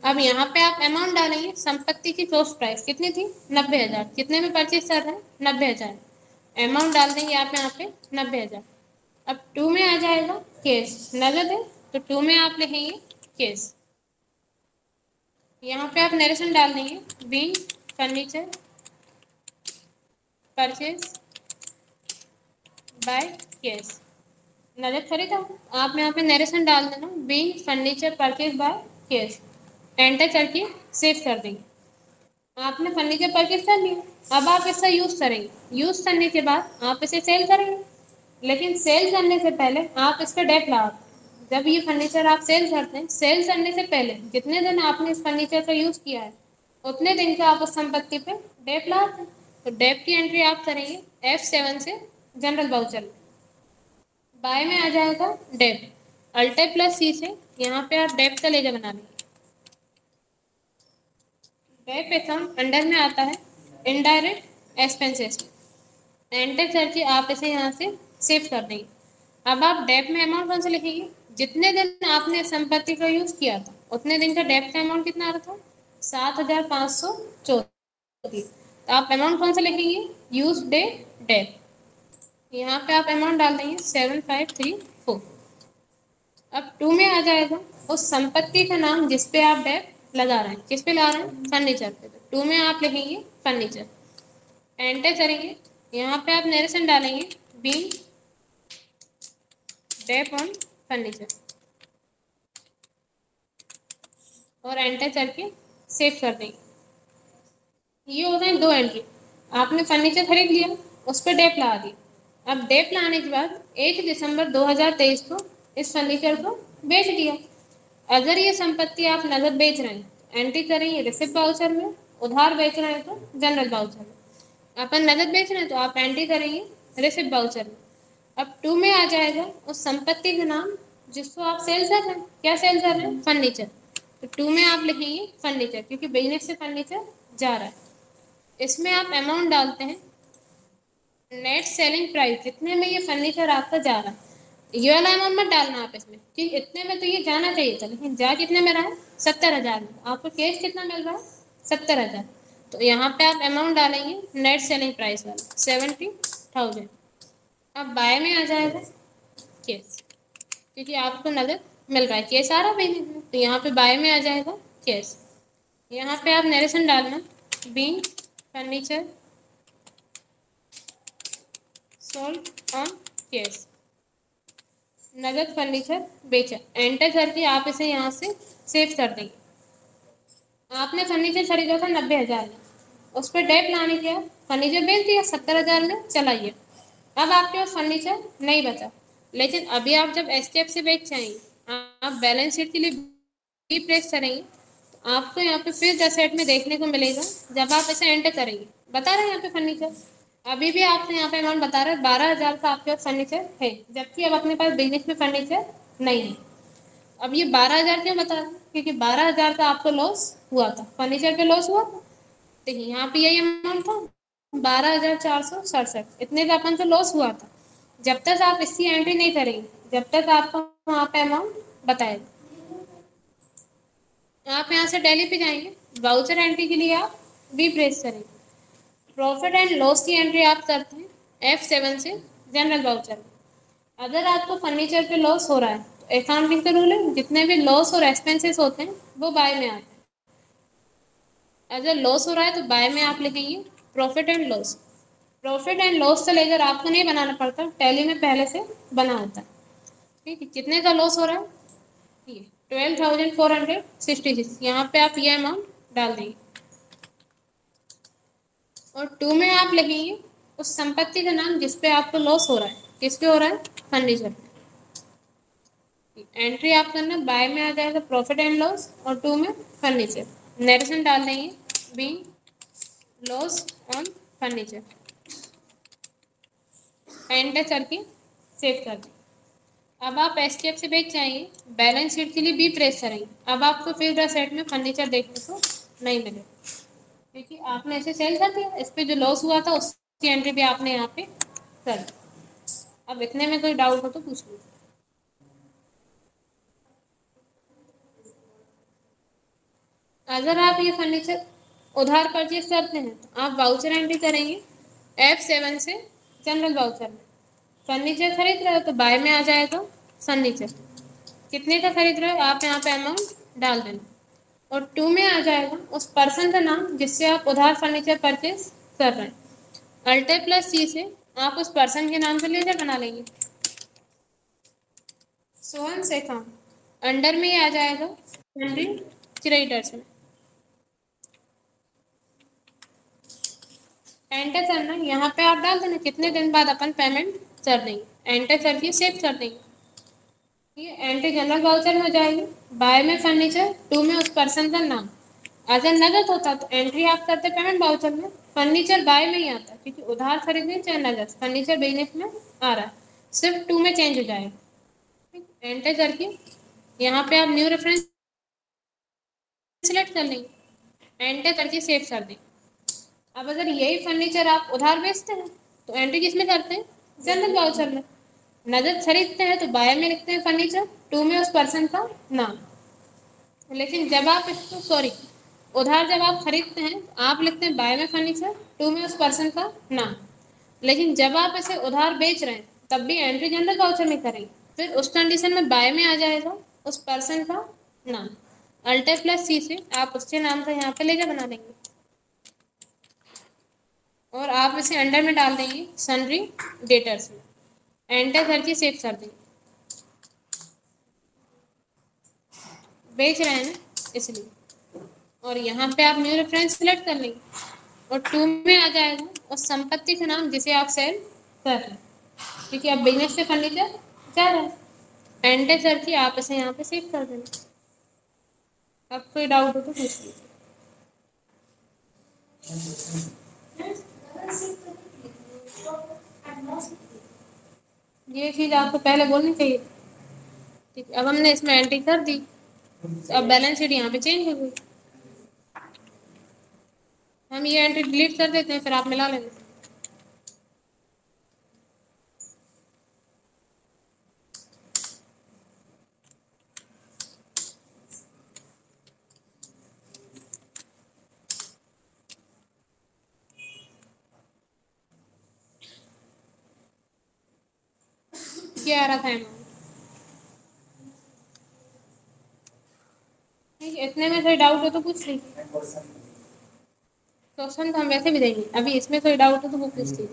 अब यहाँ पे आप अमाउंट डालेंगे, संपत्ति की कॉस्ट प्राइस कितनी थी 90,000, कितने में परचेज कर रहे हैं 90,000, अमाउंट डाल देंगे आप यहाँ पे 90,000। अब 2 में आ जाएगा केस, नगद है तो 2 में आप लिखेंगे केस। यहाँ पे आप नरेशन डाल देंगे being furniture purchase by case, नगद खरीदा। आप यहाँ पे नरेशन डाल देना being furniture purchase by case, enter करके सेव कर देंगे। आपने फर्नीचर परचेज कर लिया, अब आप इसका यूज करेंगे, यूज करने के बाद आप इसे सेल करेंगे, लेकिन सेल करने से पहले आप इस पर डेट लगाते। जब ये फर्नीचर आप सेल करते हैं, सेल करने से पहले जितने दिन आपने इस फर्नीचर का यूज किया है उतने दिन का आप उस संपत्ति पे डेट लगाते हैं। तो डेट की एंट्री आप करेंगे F7 से जनरल वाउचर में, बाय में आ जाएगा डेट, अल्टर प्लस सी से यहाँ पे आप डेट का लेजर बना लेंगे। डेट अकाउंट अंडर में आता है इनडायरेक्ट एक्सपेंसेस में, एंटर करके आप इसे यहाँ से सेव कर देंगे। अब आप डेट में अमाउंट कौन सा लिखेंगे, जितने दिन आपने संपत्ति का यूज किया था उतने दिन का डेट का अमाउंट कितना आ रहा था 7,534। तो आप अमाउंट कौन सा लिखेंगे, यूज डे डेट, यहाँ पे आप अमाउंट डाल देंगे 7,534। अब 2 में आ जाएगा उस संपत्ति का नाम जिस पे आप डेट लगा रहे हैं, किस पे लगा रहे हैं फर्नीचर पे, तो 2 में आप लिखेंगे फर्नीचर, एंटर करेंगे। यहाँ पे आप नरेशन डालेंगे बीइंग डेट ऑन फर्नीचर और एंटर करके सेव कर देंगे। ये होता है 2 एंट्री, आपने फर्नीचर खरीद लिया, उस पर डेट लगा दी। अब डेट लगाने के बाद 1 दिसंबर 2023 को इस फर्नीचर को बेच दिया। अगर ये संपत्ति आप नगद बेच रहे हैं एंट्री करेंगे रिसिप्ट वाउचर में, उधार बेच रहे हैं तो जनरल वाउचर में। अपन नगद बेच रहे हैं तो आप एंट्री करेंगे रिसिप्ट वाउचर में। अब 2 में आ जाएगा उस संपत्ति का नाम जिसको आप सेल कर रहे हैं, क्या सेल कर रहे हैं फर्नीचर, तो 2 में आप लिखेंगे फर्नीचर, क्योंकि बिजनेस से फर्नीचर जा रहा है। इसमें आप अमाउंट डालते हैं नेट सेलिंग प्राइस, जितने में ये फर्नीचर आपका जा रहा है। ये वाला अमाउंट मत डालना आप इसमें कि इतने में तो ये जाना चाहिए था, लेकिन जा कितने में रहा है 70,000 में, आपको कैश कितना मिल रहा है 70,000। तो यहाँ पे आप अमाउंट डालेंगे नेट सेलिंग प्राइस वाला 70,000। अब बाय में आ जाएगा केस, क्योंकि आपको नगद मिल रहा है, केस आ रहा है बिजनेस में, तो यहाँ पे बाय में आ जाएगा केस। यहाँ पे आप नरेशन डालना being furniture sold on case, नगद फर्नीचर बेचा, एंटर करके आप इसे यहाँ से सेव कर देंगे। आपने फर्नीचर खरीदा था 90,000 में, उस पर डेट लाने के बाद फर्नीचर बेच दिया 70,000 में, चलाइए। अब आपके पास फर्नीचर नहीं बचा, लेकिन अभी आप जब एसकेएफ से बेच जाएंगे, आप बैलेंस शीट के लिए भी प्रेस करेंगे, तो आपको यहाँ पे फिर एसेट में देखने को मिलेगा, जब आप इसे एंटर करेंगे बता रहे हैं यहाँ पे फर्नीचर, अभी भी आपसे यहाँ पे अमाउंट बता रहा है 12,000 का आपके पास फर्नीचर है, जबकि अब अपने पास बिजनेस में फर्नीचर नहीं है। अब ये 12,000 क्यों बता रहे हैं, क्योंकि 12,000 का आपको लॉस हुआ था, फर्नीचर पे लॉस हुआ था। देखिए यहाँ पे यही अमाउंट था 12,467, इतने का अपन को लॉस हुआ था। जब तक आप इसकी एंट्री नहीं करेंगे, जब तक आपको वहाँ पे अमाउंट बताएगा। आप यहाँ से टैली पे जाएंगे, वाउचर एंट्री के लिए आप बी प्रेस करेंगे, प्रॉफिट एंड लॉस की एंट्री आप करते हैं F7 से जनरल वाउचर में। अगर आपको फर्नीचर पे लॉस हो रहा है तो अकाउंटिंग का रूल है, जितने भी लॉस और एक्सपेंसेस होते हैं वो बाय में आते हैं। अगर लॉस हो रहा है तो बाय में आप लिखेंगे profit and loss. Profit and loss का लेजर आपको नहीं बनाना पड़ता, टैली में पहले से बना होता है। ठीक है, कितने का लॉस हो रहा है, ये 12,466, यहाँ पे आप ये अमाउंट डाल देंगे और 2 में आप लिखेंगे उस संपत्ति का नाम जिस पे आपको लॉस हो रहा है, किस पे हो रहा है फर्नीचर पे। एंट्री आप करना बाय में आ जाएगा प्रॉफिट एंड लॉस और 2 में फर्नीचर, नरेशन डाल देंगे being loss on furniture, enter करके सेव कर दें। अब आप एसकेएफ से बेच जाएंगे, बैलेंस शीट के लिए बी प्रेस करेंगे, अब आपको फिर सेट में फर्नीचर देखने को नहीं मिलेगा, क्योंकि आपने ऐसे सेल कर दिया, इस पर जो लॉस हुआ था उसकी एंट्री भी आपने यहाँ पे कर दी। अब इतने में कोई डाउट हो तो पूछ लीजिए। अगर आप ये फर्नीचर उधार परचेज करते हैं तो आप वाउचर एंट्री करेंगे F7 से जनरल वाउचर में। फर्नीचर खरीद रहे हो तो बाय में आ जाएगा फर्नीचर, कितने का खरीद रहे हो आप यहाँ पे अमाउंट डाल देना, और 2 में आ जाएगा उस पर्सन का नाम जिससे आप उधार फर्नीचर परचेज कर रहे हैं। Alt+C से आप उस पर्सन के नाम से लेजर बना लेंगे, सोहन से काम अंडर में ही आ जाएगा सन्ड्री क्रेडिटर्स में। एंटर करना, यहाँ पे आप डाल देना कितने दिन बाद अपन पेमेंट कर देंगे, एंटर करके सेव कर देंगे। ये एंट्री जनरल वाउचर में हो जाएगी, बाय में फर्नीचर, 2 में उस पर्सन का नाम। अगर नगद होता तो एंट्री आप करते पेमेंट वाउचर में, फर्नीचर बाय में ही आता क्योंकि उधार खरीदने चाहे नगद फर्नीचर बिजनेस में आ रहा है, सिर्फ 2 में चेंज हो जाएगा। एंटर करके यहाँ पे आप न्यू रेफरेंस सिलेक्ट कर लेंगे, एंटर करके सेव कर देंगे। अब अगर यही फर्नीचर आप उधार बेचते हैं तो एंट्री किसमें करते हैं, जनरल वाउचर में। नगद खरीदते हैं तो बाय में लिखते हैं फर्नीचर, 2 में उस पर्सन का नाम। लेकिन जब आप इसको उधार जब आप खरीदते हैं तो आप लिखते हैं बाय में फर्नीचर, 2 में उस पर्सन का नाम। लेकिन जब आप इसे उधार बेच रहे हैं तब भी एंट्री जनरल वाउचर में करेंगे, फिर उस कंडीशन में बाय में आ जाएगा उस पर्सन का नाम। Alt+C से आप उसके नाम का यहाँ पे लेजर बना देंगे और आप इसे अंडर में डाल देंगे सन्ड्री डेटर्स में, एंटर करके सेव कर देंगे। बेच रहे हैं ना इसलिए, और यहाँ पे आप न्यू रेफरेंस सिलेक्ट कर लेंगे और 2 में आ जाएगा उस संपत्ति का नाम जिसे आप सेल कर रहे हैं, क्योंकि आप बिजनेस से फर्नीचर जा रहे हैं। एंटर करके आप इसे यहाँ पे सेव कर देंगे। अब कोई डाउट हो तो पूछ लीजिए। ये चीज़ आपको पहले बोलनी चाहिए, ठीक है। अब हमने इसमें एंट्री कर दी, अब बैलेंस शीट यहाँ पे चेंज हो गई। हम ये एंट्री डिलीट कर देते हैं, फिर आप मिला लेंगे। क्या आ रहा था अमाउंट, ठीक है। इतने में कोई डाउट हो तो पूछ लीजिए, क्वेश्चन तो हम वैसे भी देंगे, अभी इसमें कोई डाउट हो तो वो पूछ लीजिए।